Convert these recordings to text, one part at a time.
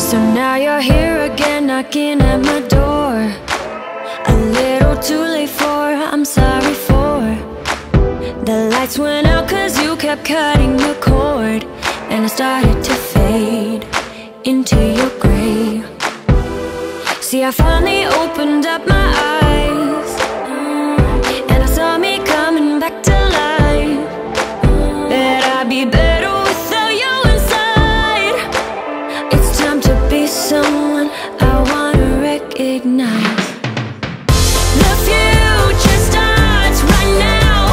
So now you're here again, knocking at my door. A little too late for, I'm sorry for. The lights went out cause you kept cutting the cord, and I started to fade into your gray. See, I finally opened up my eyes, and I saw me coming back to life. That I'd be better without you inside. It's time to be someone I wanna recognize. The future starts right now.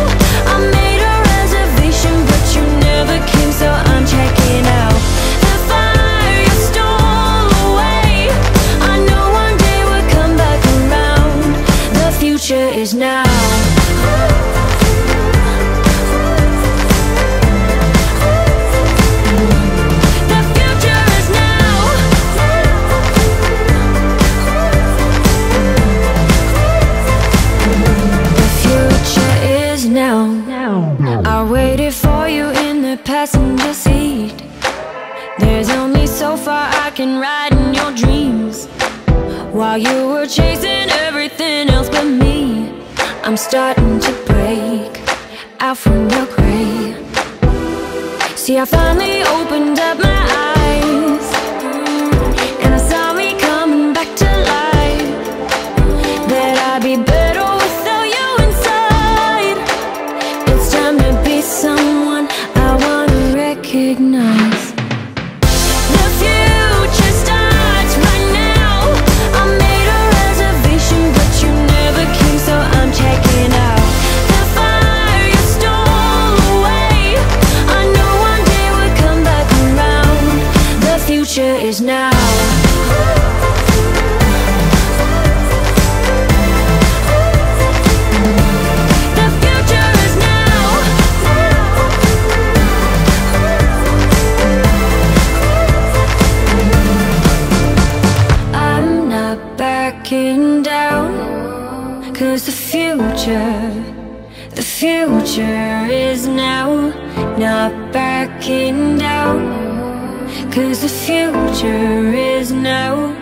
I made a reservation, but you never came, so I'm checking out. The fire you stole away, I know one day we'll come back around. The future is now. I waited for you in the passenger seat. There's only so far I can ride in your dreams. While you were chasing everything else but me, I'm starting to break out from your gray. See, I finally opened up my eyes, and I saw me coming back to life. That I'd be better without you inside. It's time to be someone I wanna recognize. The future starts right now. I made a reservation, but you never came, so I'm checking out. The fire you stole away, I know one day we'll come back around. The future is now. Down, cause the future is now. Not backing down, cause the future is now.